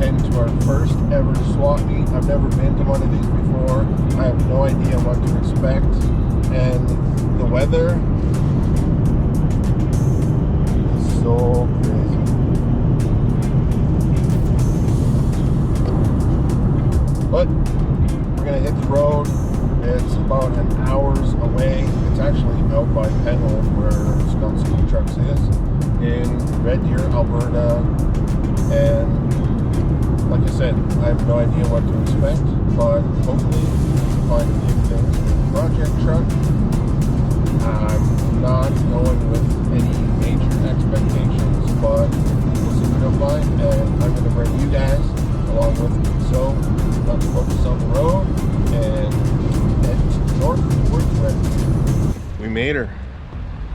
heading to our first ever swap meet. I've never been to one of these before. I have no idea what to expect. And the weather is so crazy. But we're gonna hit the road. It's about an hour's away. It's actually out by Penhold where Ski Trucks is in Red Deer, Alberta. And like I said, I have no idea what to expect, but hopefully find a few things with the project truck. I'm not going with any major expectations, but we'll see what I'll find, and I'm going to bring you guys along with me. So let's focus on the road and head north towards Red Deer. We made her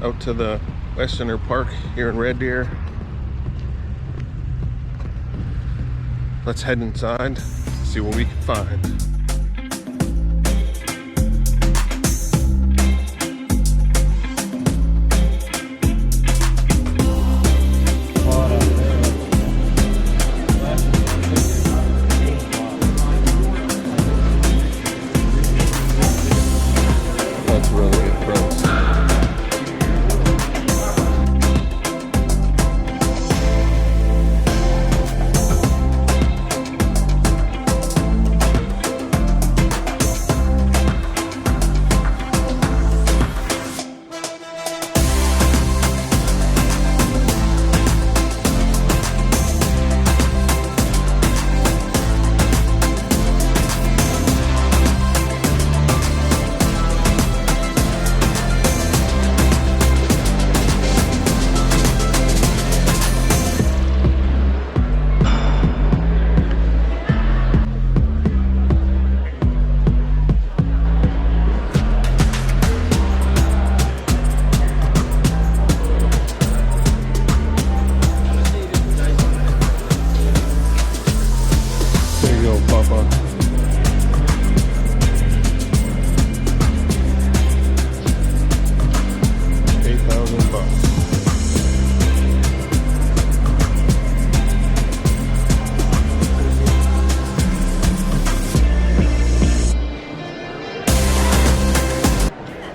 out to the Westerner Park here in Red Deer. Let's head inside, see what we can find.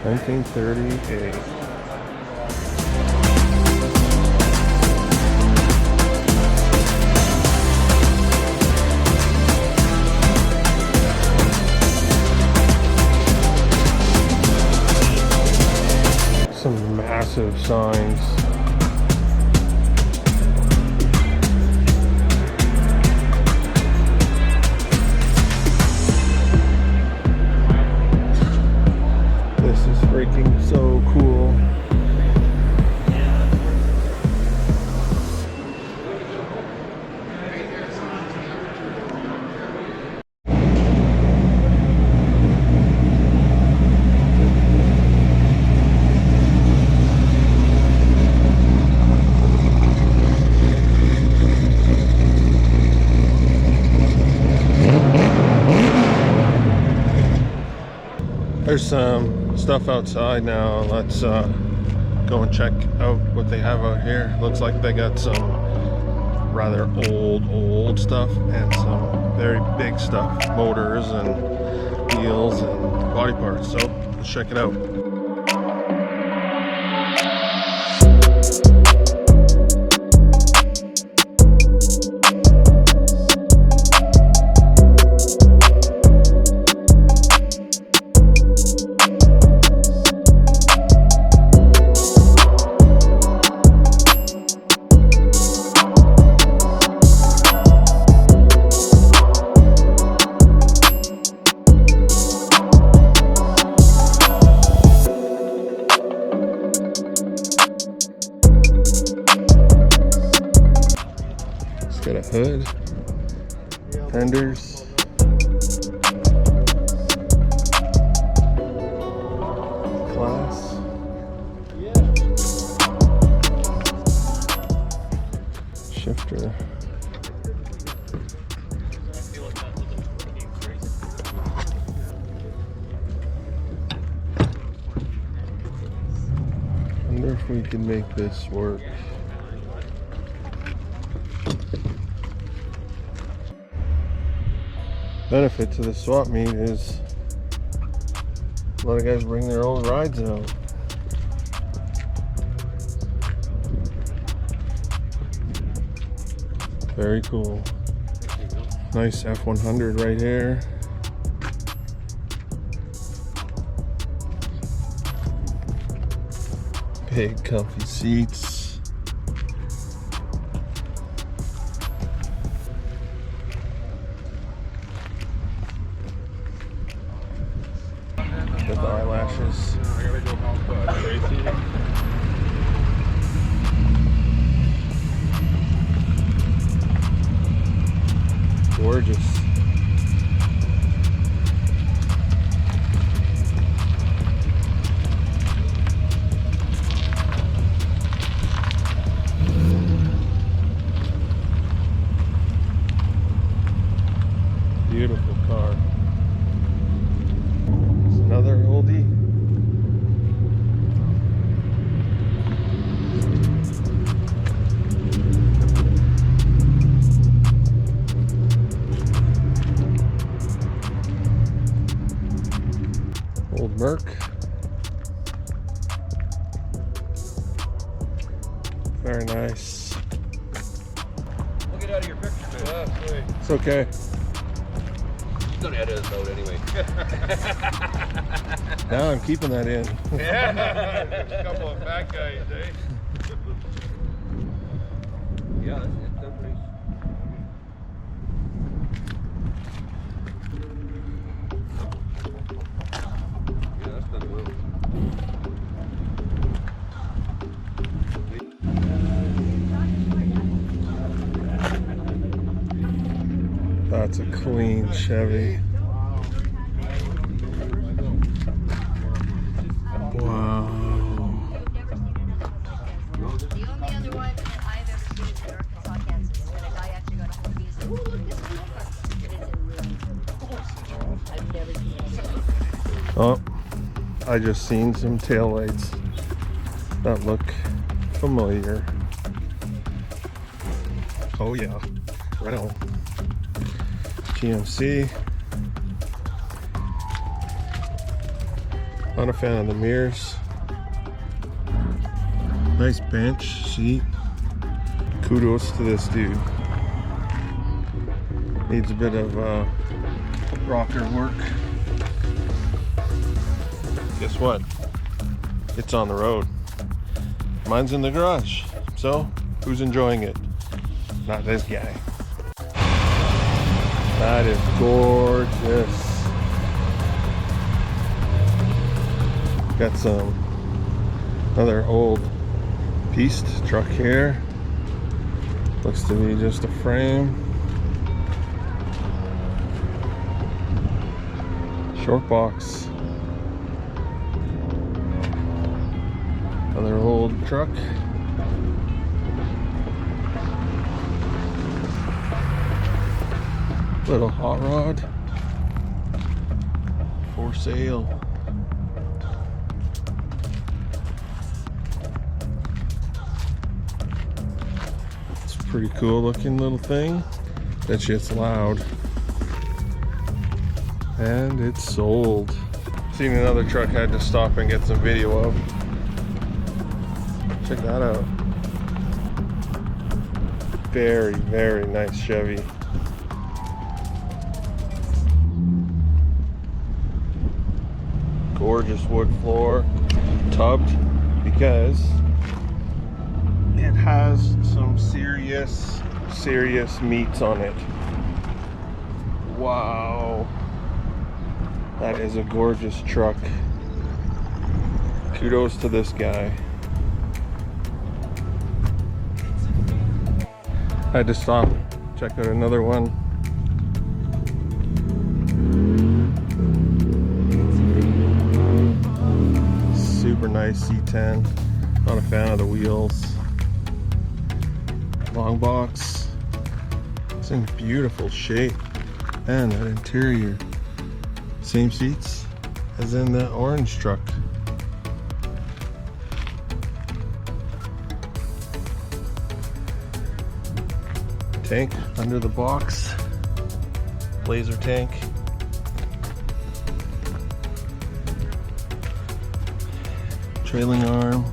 $1938. Some massive signs. This is freaking so cool. There's some stuff outside now. Let's go and check out what they have out here. Looks like they got some rather old stuff and some very big stuff, motors and wheels and body parts. So let's check it out. Got a hood, fenders, glass, shifter. Wonder if we can make this work. Benefit to the swap meet is a lot of guys bring their own rides out. Very cool. Nice F100 right here. Big comfy seats. With the eyelashes. Gorgeous. Beautiful car. It's another oldie. Old Merc. Very nice. We'll get out of your picture, man. It's okay. He's gonna edit us out anyway. Now I'm keeping that in. Yeah, there's a couple of fat guys, eh? Yeah, it's definitely. Yeah, that's done well. That's a clean Chevy. Wow. The only other one that I've ever seen is in Arkansas, Kansas, when a guy actually got a hold of me and said, "Oh, look, this is but it's in really good. I've never seen it. Oh, I just seen some taillights that look familiar. Oh yeah, right on. GMC. Not a fan of the mirrors. Nice bench seat. Kudos to this dude. Needs a bit of rocker work. Guess what? It's on the road. Mine's in the garage. So, who's enjoying it? Not this guy. That is gorgeous. Got some another old pieced truck here. Looks to be just a frame. Short box. Another old truck. Little hot rod for sale. It's a pretty cool looking little thing. That shit's loud. And it's sold. Seen another truck, had to stop and get some video of. Check that out. Very, very nice Chevy. Gorgeous wood floor, tubbed because it has some serious meats on it. Wow, that is a gorgeous truck. Kudos to this guy. I had to stop, check out another one. Super nice C10. Not a fan of the wheels. Long box. It's in beautiful shape. And that interior. Same seats as in the orange truck. Tank under the box. blazer tank. Trailing arm.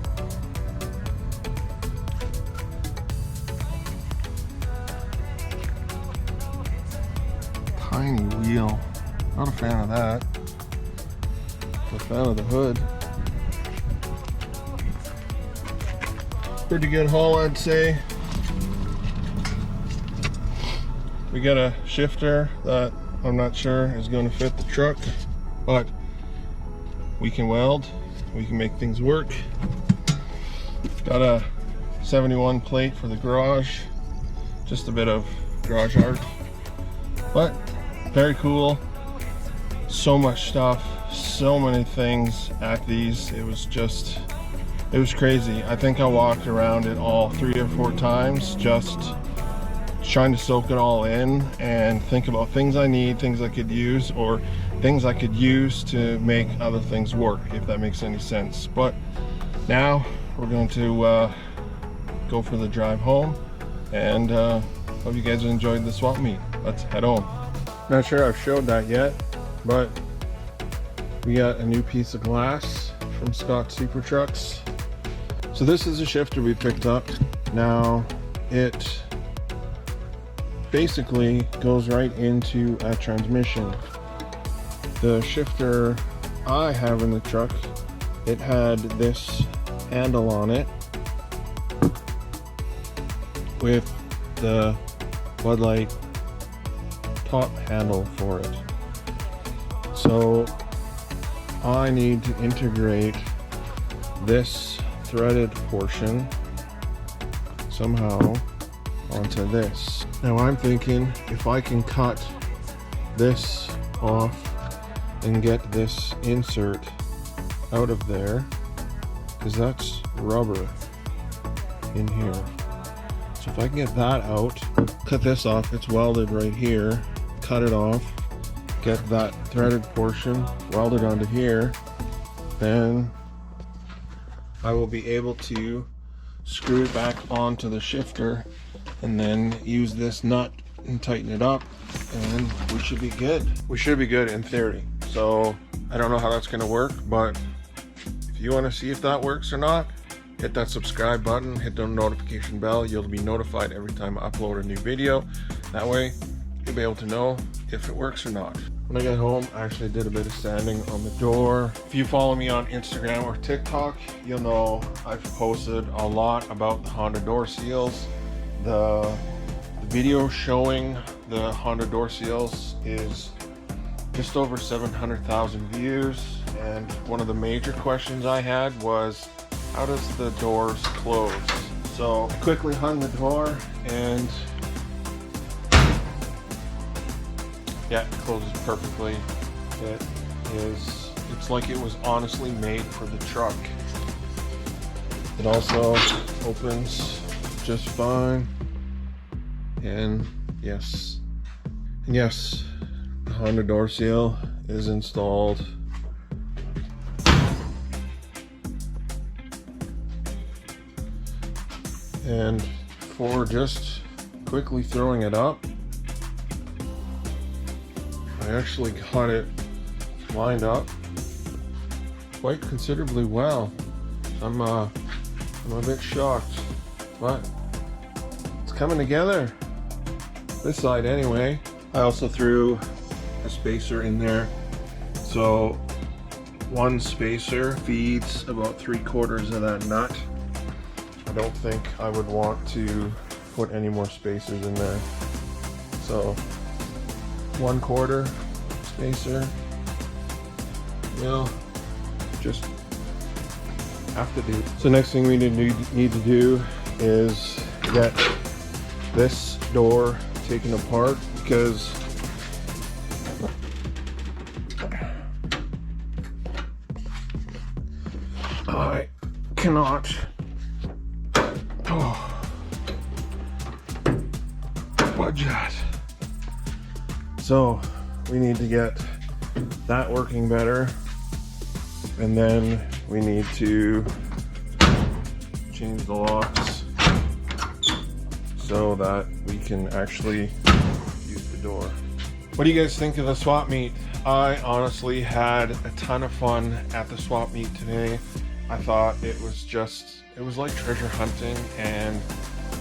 Tiny wheel. Not a fan of that. A fan of the hood. Pretty good haul, I'd say. We got a shifter that I'm not sure is going to fit the truck, but we can weld. We can make things work. Got a 71 plate for the garage. Just a bit of garage art, but very cool. So much stuff, so many things at these. It was crazy. I think I walked around it all 3 or 4 times, just trying to soak it all in and think about things I need, things I could use, or things I could use to make other things work, if that makes any sense. But now we're going to go for the drive home, and hope you guys enjoyed the swap meet. Let's head home. Not sure I've showed that yet, but we got a new piece of glass from Scott Super Trucks. So this is a shifter we picked up. Now it basically goes right into a transmission. The shifter I have in the truck, it had this handle on it with the Bud Light top handle for it. So I need to integrate this threaded portion somehow onto this. Now I'm thinking if I can cut this off and get this insert out of there, because that's rubber in here. So if I can get that out, cut this off, it's welded right here, cut it off, get that threaded portion welded onto here, then I will be able to screw it back onto the shifter and then use this nut and tighten it up, and we should be good. We should be good in theory. So I don't know how that's going to work, but if you want to see if that works or not, hit that subscribe button, hit the notification bell. You'll be notified every time I upload a new video. That way you'll be able to know if it works or not. When I got home, I actually did a bit of sanding on the door. If you follow me on Instagram or TikTok, you'll know I've posted a lot about the Honda door seals. The video showing the Honda door seals is just over 700,000 views, and one of the major questions I had was, how does the doors close? So I quickly hung the door, and yeah, it closes perfectly. It's like it was honestly made for the truck. It also opens just fine. And yes, the Honda door seal is installed. And for just quickly throwing it up, I actually got it lined up quite considerably well. I'm a bit shocked, but it's coming together. This side anyway. I also threw a spacer in there. So one spacer feeds about 3/4 of that nut. I don't think I would want to put any more spacers in there. So 1/4 spacer will just have to do. So next thing we need to do is get this door taken apart, because I cannot budge that. So we need to get that working better, and then we need to change the locks so that we can actually use the door. What do you guys think of the swap meet? I honestly had a ton of fun at the swap meet today. I thought it was like treasure hunting, and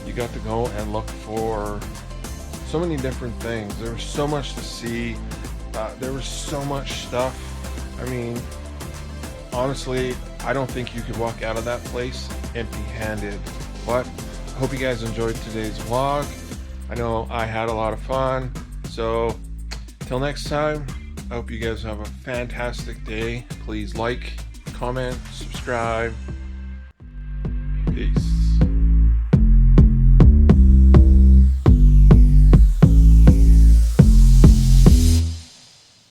you got to go and look for so many different things. There was so much to see. There was so much stuff. I mean, honestly, I don't think you could walk out of that place empty-handed. But I hope you guys enjoyed today's vlog. I know I had a lot of fun. So till next time, I hope you guys have a fantastic day. Please like, comment, subscribe. Peace.